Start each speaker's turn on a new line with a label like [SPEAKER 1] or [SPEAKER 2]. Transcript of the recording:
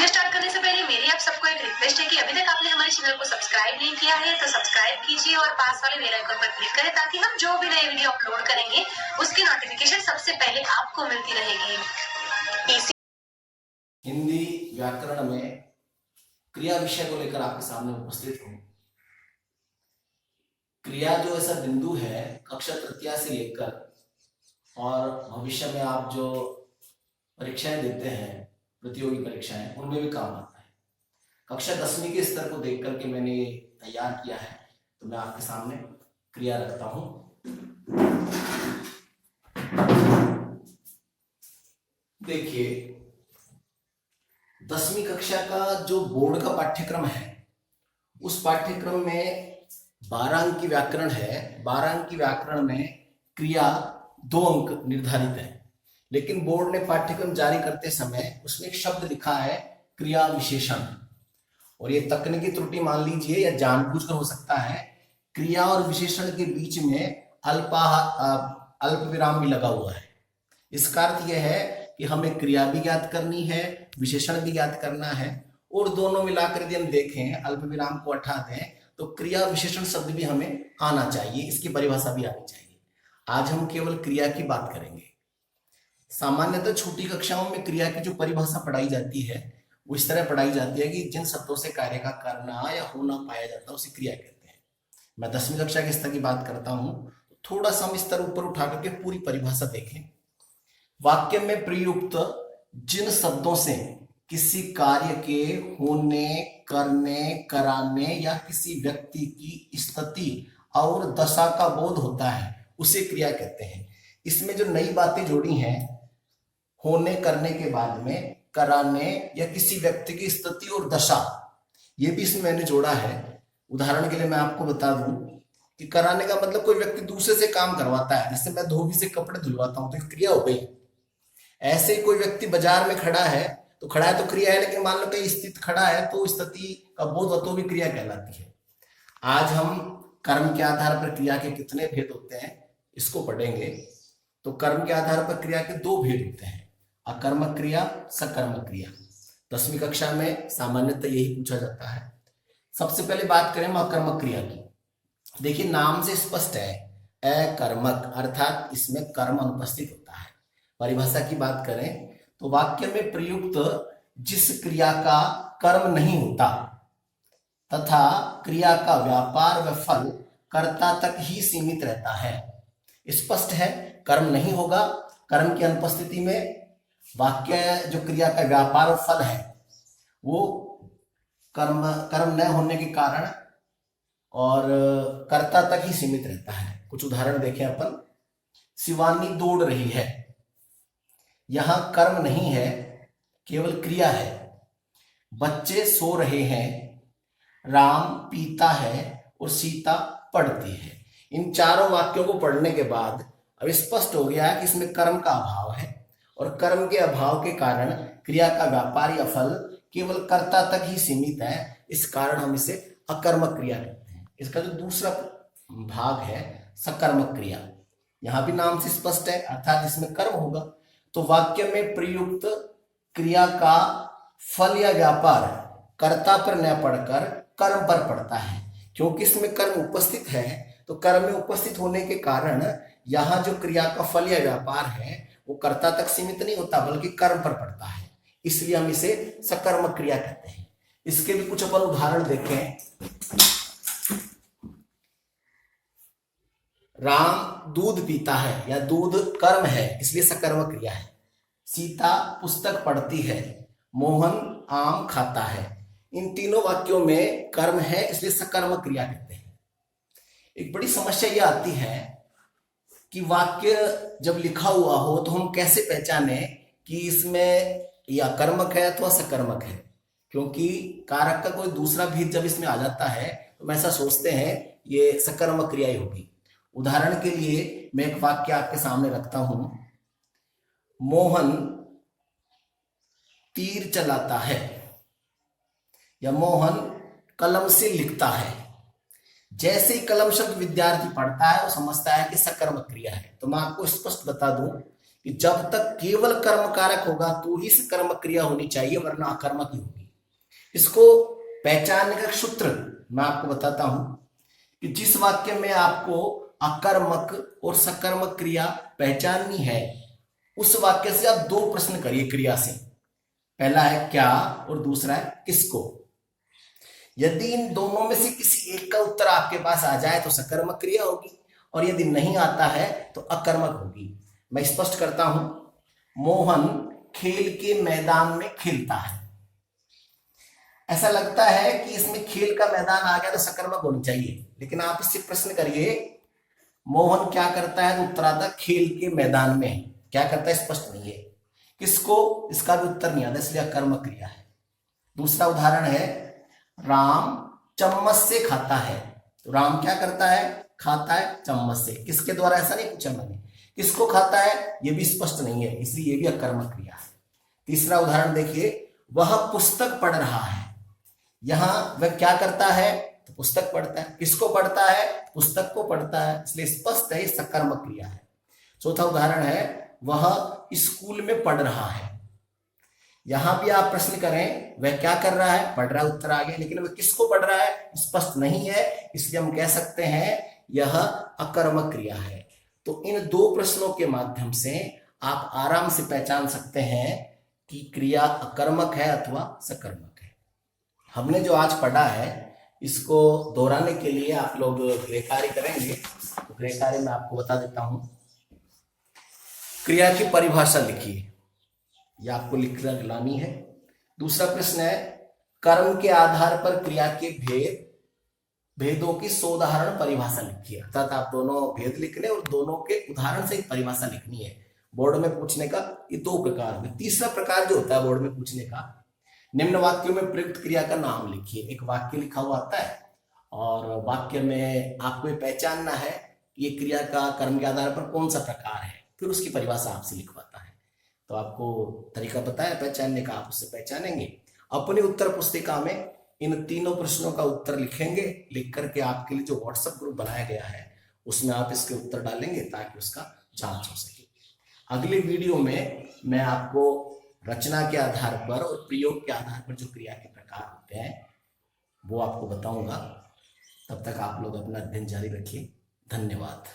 [SPEAKER 1] Video start करने से पहले मेरी आप सबको एक रिक्वेस्ट है कि अभी तक आपने हमारे चैनल को सब्सक्राइब नहीं किया है तो सब्सक्राइब कीजिए और पास वाले बेल आइकन पर क्लिक करें ताकि हम जो भी नए वीडियो अपलोड करेंगे उसकी नोटिफिकेशन सबसे पहले आपको मिलती रहेगी।
[SPEAKER 2] हिंदी व्याकरण में क्रिया विषय को लेकर आपके सामने उपस्थित हूँ। क्रिया जो ऐसा बिंदु है कक्षा तृतीया से लेकर और भविष्य में आप जो परीक्षाएं देते हैं प्रतियोगी परीक्षाएं उनमें भी काम आता है। कक्षा 10वीं के स्तर को देख करके मैंने ये तैयार किया है तो मैं आपके सामने क्रिया रखता हूं। देखिए 10वीं कक्षा का जो बोर्ड का पाठ्यक्रम है उस पाठ्यक्रम में 12 अंक की व्याकरण है। 12 अंक की व्याकरण में क्रिया 2 अंक निर्धारित है, लेकिन बोर्ड ने पाठ्यक्रम जारी करते समय उसमें एक शब्द लिखा है क्रिया विशेषण, और ये तकनीकी त्रुटि मान लीजिए या जानबूझकर हो सकता है। क्रिया और विशेषण के बीच में अल्प विराम भी लगा हुआ है। इसका अर्थ यह है कि हमें क्रिया भी ज्ञात करनी है, विशेषण भी ज्ञात करना है, और दोनों मिलाकर यदि हम देखें अल्प विराम को हटा दें तो क्रिया विशेषण शब्द भी हमें आना चाहिए, इसकी परिभाषा भी आनी चाहिए। आज हम केवल क्रिया की बात करेंगे। सामान्यतः छोटी कक्षाओं में क्रिया की जो परिभाषा पढ़ाई जाती है वो इस तरह पढ़ाई जाती है कि जिन शब्दों से कार्य का करना या होना पाया जाता है उसे क्रिया कहते हैं। मैं 10वीं कक्षा के स्तर की बात करता हूं, थोड़ा सा हम स्तर ऊपर उठा करके पूरी परिभाषा देखें। वाक्य में प्रयुक्त जिन शब्दों से किसी कार्य के होने, करने, कराने या किसी व्यक्ति की स्थिति और दशा का बोध होता है उसे क्रिया कहते हैं। इसमें जो नई बातें जोड़ी हैं, होने करने के बाद में कराने या किसी व्यक्ति की स्थिति और दशा, ये भी इसमें मैंने जोड़ा है। उदाहरण के लिए मैं आपको बता दूं कि कराने का मतलब कोई व्यक्ति दूसरे से काम करवाता है, जैसे मैं धोबी से कपड़े धुलवाता हूं तो क्रिया हो गई। ऐसे ही कोई व्यक्ति बाजार में खड़ा है तो खड़ा है तो क्रिया है, लेकिन मान लो कहीं स्थित खड़ा है तो स्थिति का बोध हो तो भी क्रिया कहलाती है। आज हम कर्म के आधार पर क्रिया के कितने भेद होते हैं इसको पढ़ेंगे। तो कर्म के आधार पर क्रिया के 2 भेद होते हैं, अकर्मक क्रिया, सकर्मक क्रिया। 10वीं कक्षा में सामान्यतः यही पूछा जाता है। सबसे पहले बात करें हम अकर्मक क्रिया की। देखिए नाम से स्पष्ट है अकर्मक, अर्थात इसमें कर्म अनुपस्थित होता है। परिभाषा की बात करें तो वाक्य में प्रयुक्त जिस क्रिया का कर्म नहीं होता तथा क्रिया का व्यापार व फल कर्ता तक ही सीमित रहता है। स्पष्ट है, कर्म नहीं होगा। कर्म की अनुपस्थिति में वाक्य जो क्रिया का व्यापार और फल है वो कर्म न होने के कारण और कर्ता तक ही सीमित रहता है। कुछ उदाहरण देखें अपन। शिवानी दौड़ रही है, यहां कर्म नहीं है, केवल क्रिया है। बच्चे सो रहे हैं, राम पीता है और सीता पढ़ती है। इन चारों वाक्यों को पढ़ने के बाद अब स्पष्ट हो गया है कि इसमें कर्म का अभाव है और कर्म के अभाव के कारण क्रिया का व्यापार या फल केवल कर्ता तक ही सीमित है। इस कारण हम इसे अकर्मक क्रिया कहते हैं। इसका जो दूसरा भाग है सकर्मक क्रिया, यहां भी नाम से स्पष्ट है, अर्थात इसमें कर्म होगा। तो वाक्य में प्रयुक्त क्रिया का फल या व्यापार कर्ता पर न पड़कर कर्म पर पड़ता है। क्योंकि इसमें कर्म उपस्थित है तो कर्म में उपस्थित होने के कारण यहाँ जो क्रिया का फल या व्यापार है वो कर्ता तक सीमित नहीं होता बल्कि कर्म पर पड़ता है, इसलिए हम इसे सकर्मक क्रिया कहते हैं। इसके भी कुछ अपन उदाहरण देखें। राम दूध पीता है या दूध कर्म है इसलिए सकर्मक क्रिया है। सीता पुस्तक पढ़ती है, मोहन आम खाता है। इन तीनों वाक्यों में कर्म है इसलिए सकर्मक क्रिया कहते हैं। एक बड़ी समस्या यह आती है कि वाक्य जब लिखा हुआ हो तो हम कैसे पहचाने कि इसमें या कर्मक है अथवा सकर्मक है, क्योंकि कारक का कोई दूसरा भेद जब इसमें आ जाता है तो हम ऐसा सोचते हैं ये सकर्मक क्रिया ही होगी। उदाहरण के लिए मैं एक वाक्य आपके सामने रखता हूं। मोहन तीर चलाता है या मोहन कलम से लिखता है। जैसे ही कलम शब्द विद्यार्थी पढ़ता है वो समझता है कि सकर्मक क्रिया है। तो मैं आपको स्पष्ट बता दूं कि जब तक केवल कर्म कारक होगा तो ही कर्म क्रिया होनी चाहिए, वरना अकर्मक ही होगी। इसको पहचानने का सूत्र मैं आपको बताता हूं कि जिस वाक्य में आपको अकर्मक और सकर्मक क्रिया पहचाननी है, उस वाक्य से आप दो प्रश्न करिए क्रिया से। पहला है क्या और दूसरा है किसको। यदि इन दोनों में से किसी एक का उत्तर आपके पास आ जाए तो सकर्मक क्रिया होगी, और यदि नहीं आता है तो अकर्मक होगी। मैं स्पष्ट करता हूं, मोहन खेल के मैदान में खेलता है। ऐसा लगता है कि इसमें खेल का मैदान आ गया तो सकर्मक होनी चाहिए, लेकिन आप इससे प्रश्न करिए मोहन क्या करता है तो उत्तर आता खेल के मैदान में। क्या करता है स्पष्ट नहीं है। किसको, इसका भी उत्तर नहीं आता, इसलिए अकर्मक क्रिया है। दूसरा उदाहरण है राम चम्मच से खाता है। तो राम क्या करता है, खाता है चम्मच से। किसके द्वारा, ऐसा नहीं पूछा मैंने। किसको खाता है ये भी स्पष्ट नहीं है, इसलिए ये भी अकर्मक क्रिया है। तीसरा उदाहरण देखिए, वह पुस्तक पढ़ रहा है। यहां वह क्या करता है तो पुस्तक पढ़ता है। किसको पढ़ता है, पुस्तक को पढ़ता है, इसलिए स्पष्ट है सकर्मक क्रिया है। चौथा उदाहरण है वह स्कूल में पढ़ रहा है। यहां भी आप प्रश्न करें वह क्या कर रहा है, पढ़ रहा है, उत्तर आ गया, लेकिन वह किसको पढ़ रहा है स्पष्ट नहीं है, इसलिए हम कह सकते हैं यह अकर्मक क्रिया है। तो इन दो प्रश्नों के माध्यम से आप आराम से पहचान सकते हैं कि क्रिया अकर्मक है अथवा सकर्मक है। हमने जो आज पढ़ा है इसको दोहराने के लिए आप लोग गृह कार्य करेंगे। तो गृह कार्य में आपको बता देता हूं, क्रिया की परिभाषा लिखिए, यह आपको लिख लानी है। दूसरा प्रश्न है कर्म के आधार पर क्रिया के भेदों की सोदाहरण परिभाषा लिखिए। अर्थात आप दोनों भेद लिखने और दोनों के उदाहरण से परिभाषा लिखनी है। बोर्ड में पूछने का ये दो प्रकार में। तीसरा प्रकार जो होता है बोर्ड में पूछने का, निम्न वाक्यों में प्रयुक्त क्रिया का नाम लिखिए। एक वाक्य लिखा हुआ आता है और वाक्य में आपको ये पहचानना है कि ये क्रिया का कर्म के आधार पर कौन सा प्रकार है, फिर उसकी परिभाषा आपसे लिखवाता है। तो आपको तरीका पता है पहचानने का, आप उससे पहचानेंगे। अपनी उत्तर पुस्तिका में इन तीनों प्रश्नों का उत्तर लिखेंगे। लिख करके आपके लिए जो व्हाट्सएप ग्रुप बनाया गया है उसमें आप इसके उत्तर डालेंगे ताकि उसका जांच हो सके। अगली वीडियो में मैं आपको रचना के आधार पर और प्रयोग के आधार पर जो क्रिया के प्रकार होते हैं वो आपको बताऊंगा। तब तक आप लोग अपना अध्ययन जारी रखिए। धन्यवाद।